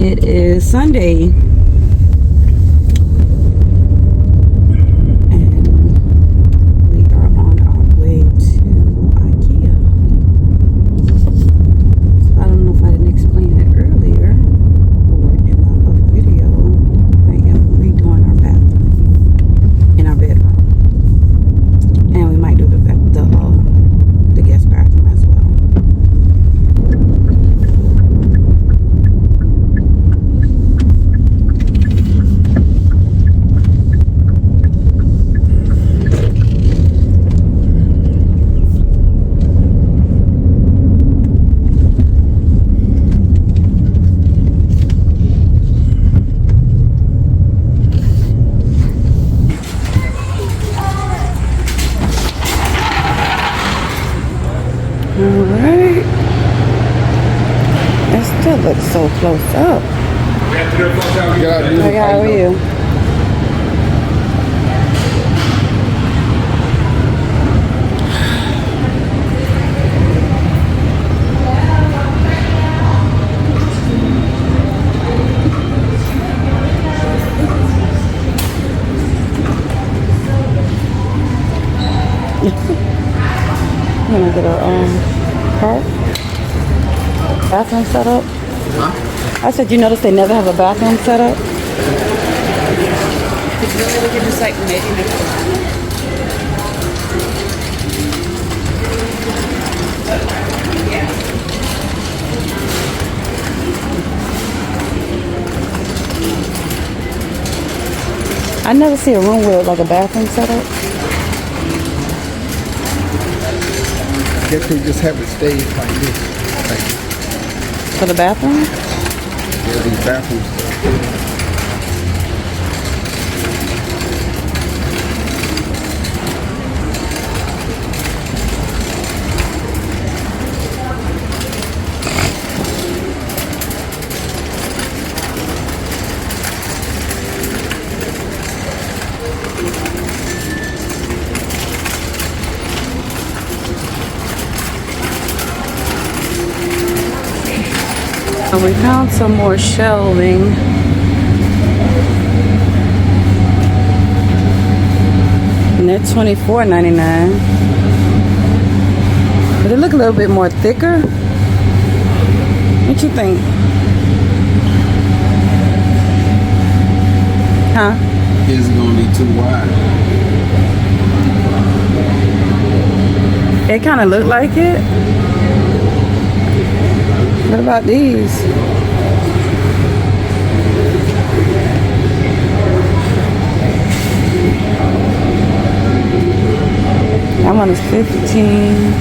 It is Sunday, and we are on our way to Ikea. So I don't know if I didn't explain it earlier or in my other video. I am redoing our bathroom in our bedroom, and we might do the guest bathroom as well. Alright. It still looks so close up. Hey, how are you? I'm gonna get our car bathroom set up. Huh? I said, you notice they never have a bathroom set up? We can just like maybe next time. I never see a room with like a bathroom set up. I guess they just have it staged like this. For the bathroom? Yeah, these bathrooms. And we found some more shelving. And they're $24.99. But they look a little bit more thicker. What you think? Huh? It's gonna be too wide. It kind of looked like it. What about these? That one is 15.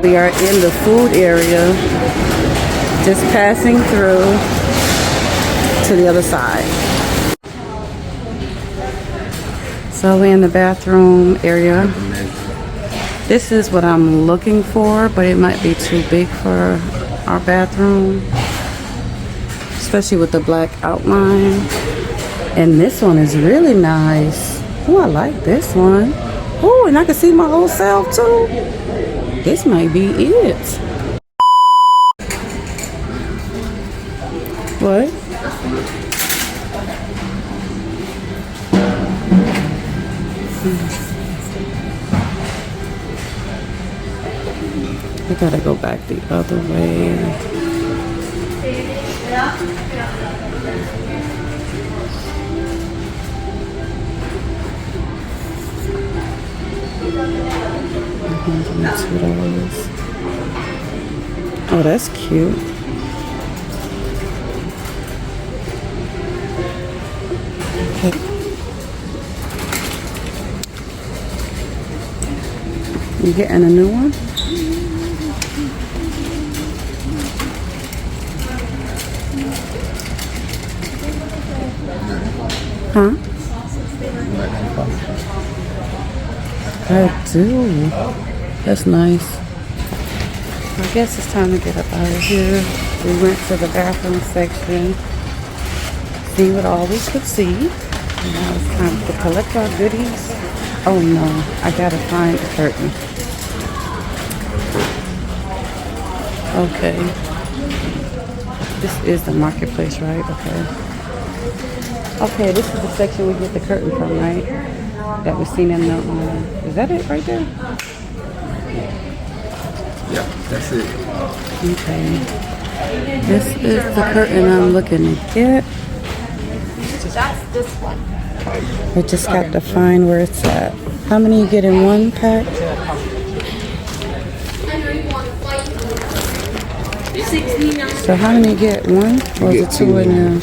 We are in the food area, just passing through to the other side. So we're in the bathroom area. This is what I'm looking for, but it might be too big for our bathroom, especially with the black outline. And this one is really nice. Oh, I like this one. Oh, and I can see my whole self too. This might be it. What? I gotta go back the other way. $102. Oh, that's cute. You getting a new one? Huh? I do. That's nice. I guess it's time to get up out of here. We went to the bathroom section, see what all we could see. And now it's time to collect our goodies. Oh no, I gotta find the curtain. Okay. This is the marketplace, right? Okay. Okay, this is the section we get the curtain from, right? That was seen in the, is that it right there? Yeah, that's it. Okay. This is the curtain I'm looking to get. That's this one. I just got to find where it's at. How many you get in one pack? 69. So how many you get? One? Or is it two in there?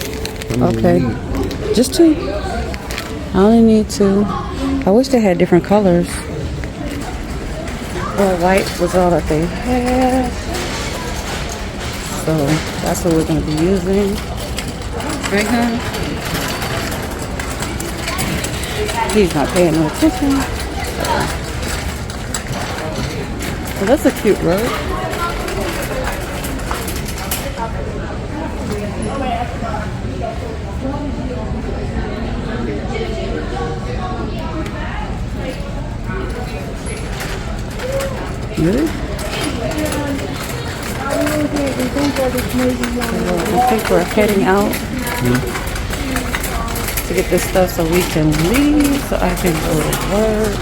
Okay. Just two? I only need two. I wish they had different colors. Well, white was all that they had. So that's what we're going to be using. Right now. He's not paying no attention. Well, that's a cute rug. Really? I think we're heading out to get this stuff so we can leave, so I can go to work.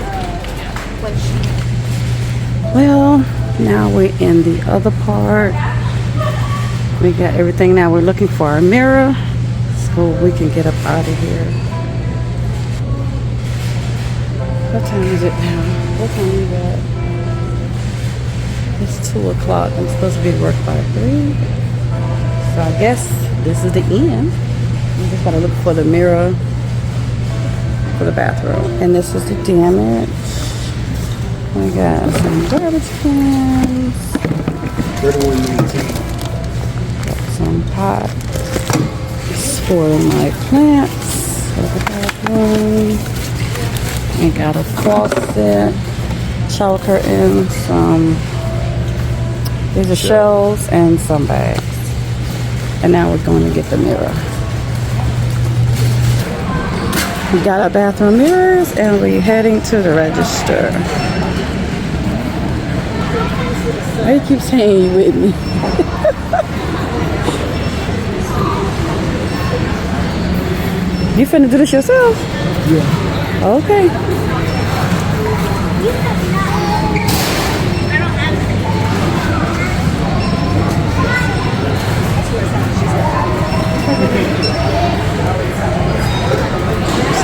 Well, now we're in the other part. We got everything now. We're looking for our mirror so we can get up out of here. What time is it now? What time is it? It's 2 o'clock. I'm supposed to be at work by 3. So I guess this is the end. We just gotta look for the mirror for the bathroom. And this is the damage. We got some garbage cans. 31.19. Got some pots for my plants for the bathroom. We got a faucet, shower curtain, these are shelves and some bags. And now we're going to get the mirror. We got our bathroom mirrors and we're heading to the register. Why you keep saying you with me? You finna do this yourself? Yeah. Okay.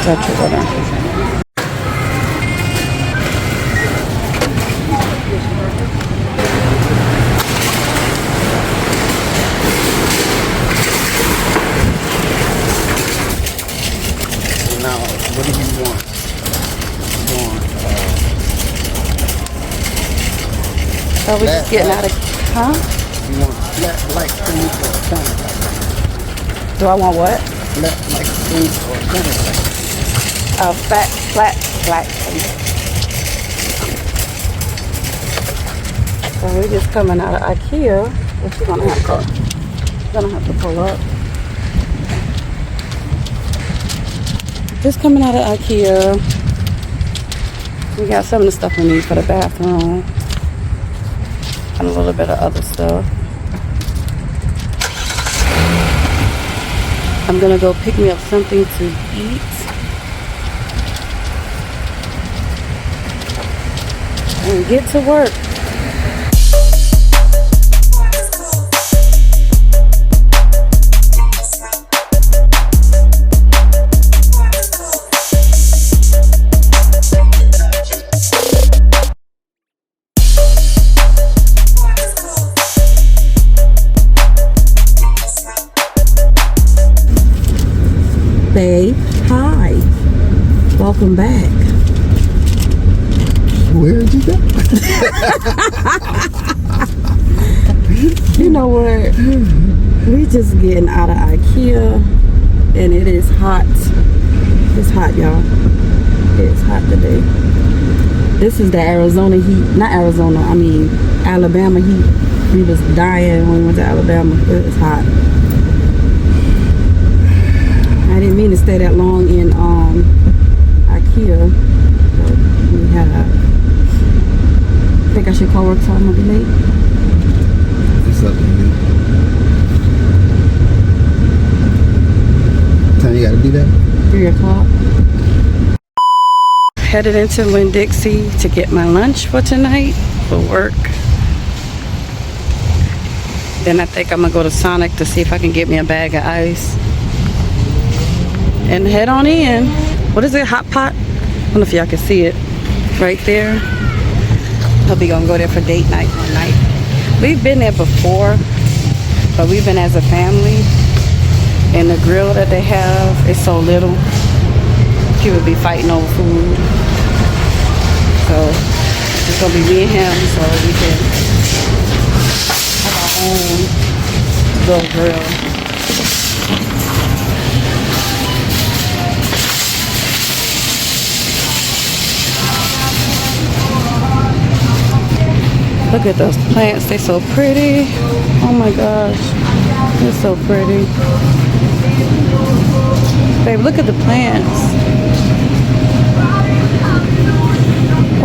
Touch it with her. Now, what do you want? You want So we're just getting out of, huh? you want flat black paint or center? Do I want what? Flat black paint or center? Flat, black. So we're just coming out of Ikea. What you gonna have to pull up. Just coming out of Ikea. We got some of the stuff we need for the bathroom. And a little bit of other stuff. I'm gonna go pick me up something to eat. And get to work. Babe, hi. welcome back. Where'd you go? You know what? We just getting out of Ikea, and it is hot. It's hot, y'all. It's hot today. This is the Arizona heat. Not Arizona, I mean Alabama heat. We was dying when we went to Alabama. It was hot. I didn't mean to stay that long in Ikea. But we had I think I should call work, so I'm gonna be late. What's up, man? What time you gotta be there? 3 o'clock. Headed into Winn-Dixie to get my lunch for tonight for work. Then I think I'm gonna go to Sonic to see if I can get me a bag of ice. And head on in. What is it? Hot Pot? I don't know if y'all can see it. Right there. I'll be gonna go there for date night one night. We've been there before, but we've been as a family. And the grill that they have is so little. People be fighting over food. So it's gonna be me and him, so we can have our own little grill. Look at those plants, they're so pretty. Oh my gosh, they're so pretty. Babe, look at the plants.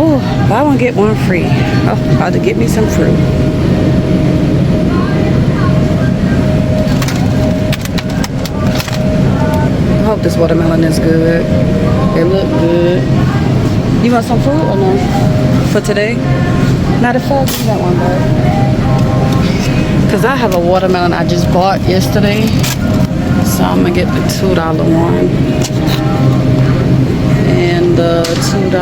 Oh, buy one, get one free. Oh, about to get me some fruit. I hope this watermelon is good. They look good. You want some fruit or no? For today? Not a fuck, you got one back. Cause I have a watermelon I just bought yesterday. So I'm gonna get the $2 one. And the $2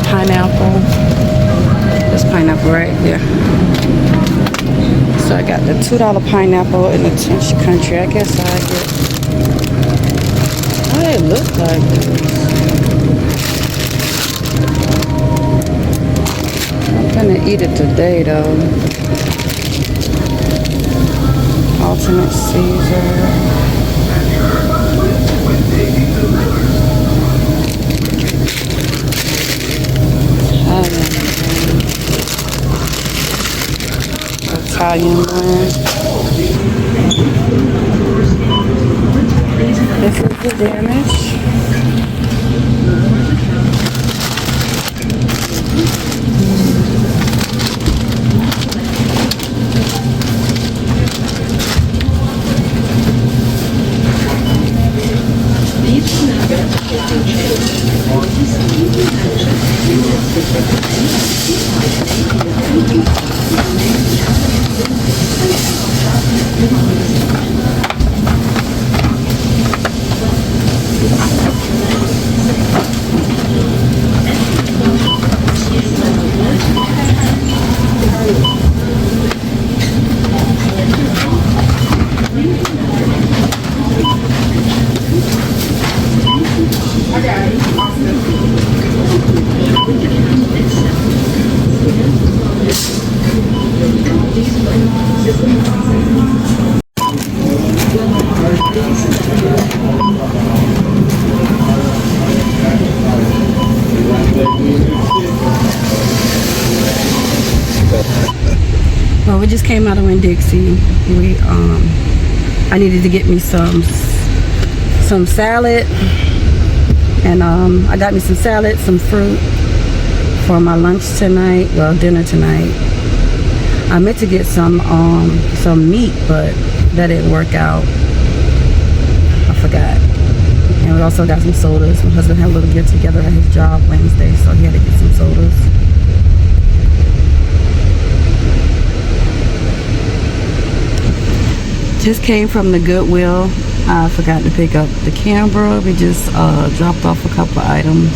pineapple. This pineapple right there. So I got the $2 pineapple and the Tinch Country. I guess I get. Why it look like this? I'm gonna eat it today though. Alternate Caesar. Italian blend. This is the damage. Well, we just came out of Winn-Dixie. I needed to get me some salad, and I got me some salad, some fruit for my lunch tonight. Well, dinner tonight. I meant to get some meat, but that didn't work out. I forgot. And we also got some sodas. My husband had a little get together at his job Wednesday, so he had to get some sodas. Just came from the Goodwill. I forgot to pick up the camera. We just dropped off a couple of items.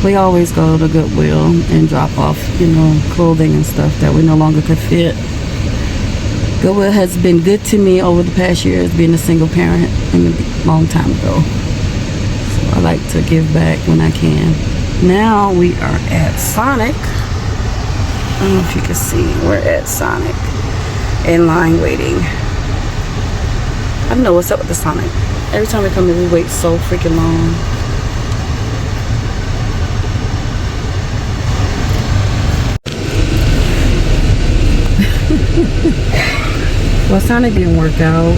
We always go to Goodwill and drop off, you know, clothing and stuff that we no longer could fit. Goodwill has been good to me over the past years, being a single parent and a long time ago. So I like to give back when I can. Now we are at Sonic. I don't know if you can see. We're at Sonic. In line waiting. I don't know what's up with the Sonic. Every time we come in, we wait so freaking long. Well, Sonic didn't work out.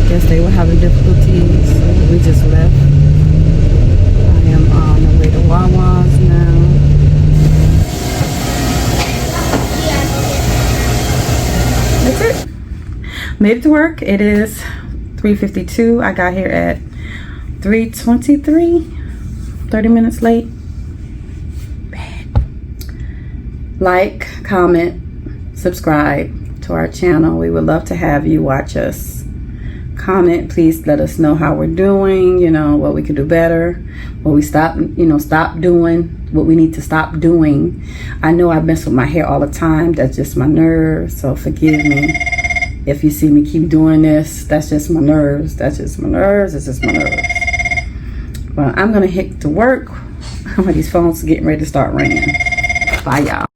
Guess they were having difficulties, so we just left. I am on the way to Wawa's now. That's it. Made it to work. It is 3:52. I got here at 3:23. 30 minutes late. Bad. Like, comment, subscribe to our channel. We would love to have you watch us. Comment, please let us know how we're doing, you know, what we could do better, what we stop doing, what we need to stop doing. I know I mess with my hair all the time. That's just my nerves, so forgive me if you see me keep doing this. That's just my nerves. That's just my nerves. It's just my nerves. But I'm gonna hit to work. These phones are getting ready to start ringing. Bye, y'all.